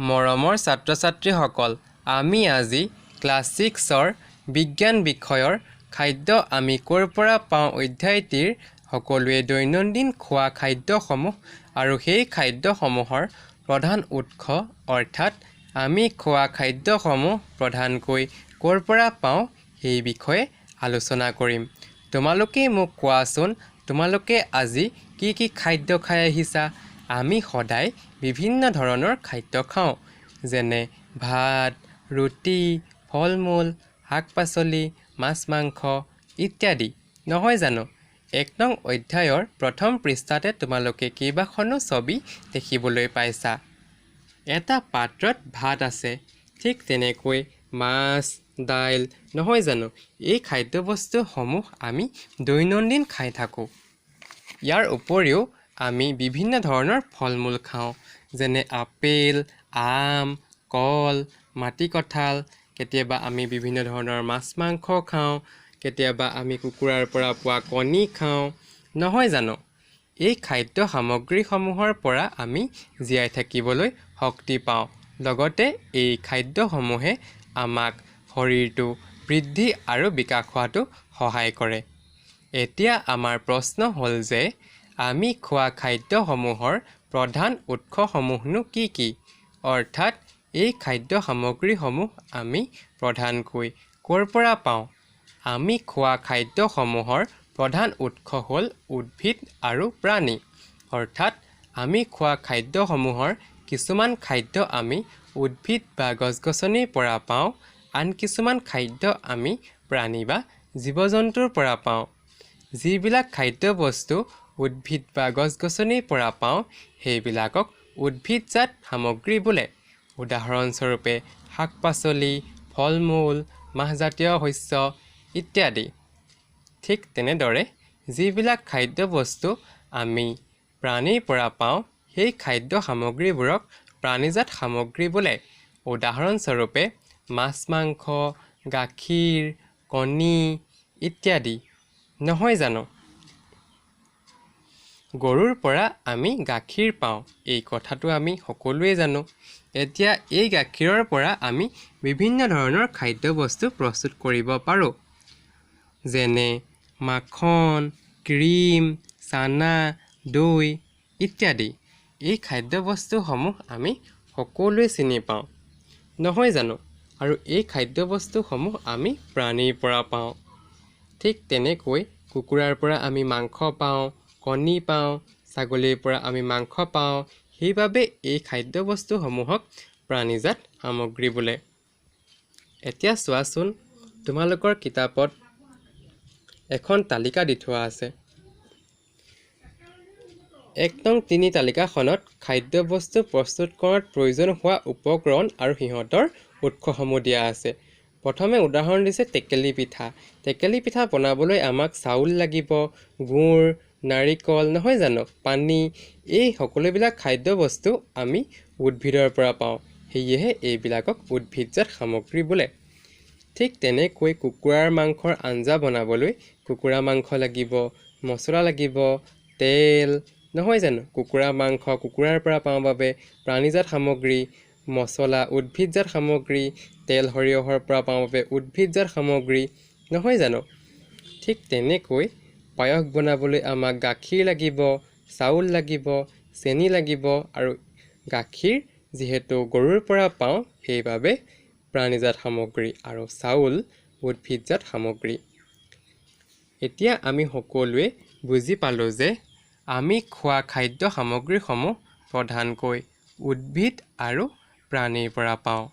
মৰমৰ ছাত্ৰ ছাত্ৰীসকল, আমি আজি ক্লাছ 6ৰ বিজ্ঞান বিষয়ৰ খাদ্য আমি ক'ৰ পৰা পাওঁ অধ্যায়টিৰ সকলোৱে দৈনন্দিন খোৱা খাদ্যসমূহ আৰু সেই খাদ্যসমূহৰ প্ৰধান উৎস অৰ্থাৎ আমি খোৱা খাদ্যসমূহ প্ৰধানকৈ ক'ৰ পৰা পাওঁ সেই বিষয়ে আলোচনা কৰিম। তোমালোকে মোক কোৱাচোন, তোমালোকে আজি কি কি খাদ্য খাই আহিছা? আমি সদায় বিভিন্ন ধৰণৰ খাদ্য খাওঁ, যেনে ভাত, ৰুটি, ফল মূল, শাক পাচলি, মাছ মাংস ইত্যাদি, নহয় জানো? 1 নং অধ্যায়ৰ প্ৰথম পৃষ্ঠাতে তোমালোকে কেইবাখনো ছবি দেখিবলৈ পাইছা। এটা পাত্ৰত ভাত আছে, ঠিক তেনেকৈ মাছ, দাইল, নহয় জানো? এই খাদ্যবস্তুসমূহ আমি দৈনন্দিন খাই থাকোঁ। ইয়াৰ উপৰিও আমি বিভিন্ন ধৰণৰ ফল মূল খাওঁ, যেনে আপেল, আম, কল, মাটিকঁঠাল। কেতিয়াবা আমি বিভিন্ন ধৰণৰ মাছ মাংস খাওঁ, কেতিয়াবা আমি কুকুৰাৰ পৰা পোৱা কণী খাওঁ, নহয় জানো? এই খাদ্য সামগ্ৰীসমূহৰ পৰা আমি জীয়াই থাকিবলৈ শক্তি পাওঁ। লগতে এই খাদ্যসমূহে আমাক শৰীৰটো বৃদ্ধি আৰু বিকাশ হোৱাটো সহায় কৰে। এতিয়া আমাৰ প্ৰশ্ন হ'ল যে আমি খোৱা খাদ্যসমূহৰ প্ৰধান উৎসসমূহনো কি কি? অৰ্থাৎ এই খাদ্য সামগ্ৰীসমূহ আমি প্ৰধানকৈ ক'ৰ পৰা পাওঁ? আমি খোৱা খাদ্যসমূহৰ প্ৰধান উৎস হ'ল উদ্ভিদ আৰু প্ৰাণী। অৰ্থাৎ আমি খোৱা খাদ্যসমূহৰ কিছুমান খাদ্য আমি উদ্ভিদ বা গছ-গছনিৰ পৰা পাওঁ, আন কিছুমান খাদ্য আমি প্ৰাণী বা জীৱ-জন্তুৰ পৰা পাওঁ। যিবিলাক খাদ্যবস্তু উদ্ভিদ বা গছ-গছনিৰ পৰা পাওঁ সেইবিলাকক উদ্ভিদজাত সামগ্ৰী বোলে। উদাহৰণস্বৰূপে শাক পাচলি, ফল মূল, মাহজাতীয় শস্য ইত্যাদি। ঠিক তেনেদৰে যিবিলাক খাদ্যবস্তু আমি প্ৰাণীৰ পৰা পাওঁ সেই খাদ্য সামগ্ৰীবোৰক প্ৰাণীজাত সামগ্ৰী বোলে। উদাহৰণস্বৰূপে মাছ মাংস, গাখীৰ, কণী ইত্যাদি, নহয় জানো? গৰুৰ পৰা আমি গাখীৰ পাওঁ, এই কথাটো আমি সকলোৱে জানো। এতিয়া এই গাখীৰৰ পৰা আমি বিভিন্ন ধৰণৰ খাদ্যবস্তু প্ৰস্তুত কৰিব পাৰোঁ, যেনে মাখন, ক্ৰীম, চানা, দৈ ইত্যাদি। এই খাদ্যবস্তুসমূহ আমি সকলোৱে চিনি পাওঁ, নহয় জানো? আৰু এই খাদ্যবস্তুসমূহ আমি প্ৰাণীৰ পৰা পাওঁ। ঠিক তেনেকৈ কুকুৰাৰ পৰা আমি মাংস পাওঁ, কণী পাওঁ, ছাগলীৰ পৰা আমি মাংস পাওঁ। সেইবাবে এই খাদ্যবস্তুসমূহক প্ৰাণীজাত সামগ্ৰী বোলে। এতিয়া চোৱাচোন, তোমালোকৰ কিতাপত এখন তালিকা দি থোৱা আছে। 1 নং 3 তালিকাখনত খাদ্যবস্তু প্ৰস্তুত কৰাত প্ৰয়োজন হোৱা উপকৰণ আৰু সিহঁতৰ উৎসসমূহ দিয়া আছে। প্ৰথমে উদাহৰণ দিছে টেকেলি পিঠা। টেকেলি পিঠা বনাবলৈ আমাক চাউল লাগিব, গুড়, নাৰিকল, নহয় জানো? পানী। এই সকলোবিলাক খাদ্যবস্তু আমি উদ্ভিদৰ পৰা পাওঁ, সেয়েহে এইবিলাকক উদ্ভিদজাত সামগ্ৰী বোলে। ঠিক তেনেকৈ কুকুৰাৰ মাংসৰ আঞ্জা বনাবলৈ কুকুৰা মাংস লাগিব, মছলা লাগিব, তেল, নহয় জানো? কুকুৰা মাংস কুকুৰাৰ পৰা পাওঁ বাবে প্ৰাণীজাত সামগ্ৰী, মছলা উদ্ভিদজাত সামগ্ৰী, তেল সৰিয়হৰ পৰা পাওঁ বাবে উদ্ভিদজাত সামগ্ৰী, নহয় জানো? ঠিক তেনেকৈ পায়স বনাবলৈ আমাক গাখীৰ লাগিব, চাউল লাগিব, চেনি লাগিব আৰু গাখীৰ যিহেতু গৰুৰ পৰা পাওঁ সেইবাবে প্ৰাণীজাত সামগ্ৰী আৰু চাউল উদ্ভিদজাত সামগ্ৰী। এতিয়া আমি সকলোৱে বুজি পালোঁ যে আমি খোৱা খাদ্য সামগ্ৰীসমূহ প্ৰধানকৈ উদ্ভিদ আৰু প্ৰাণীৰ পৰা পাওঁ।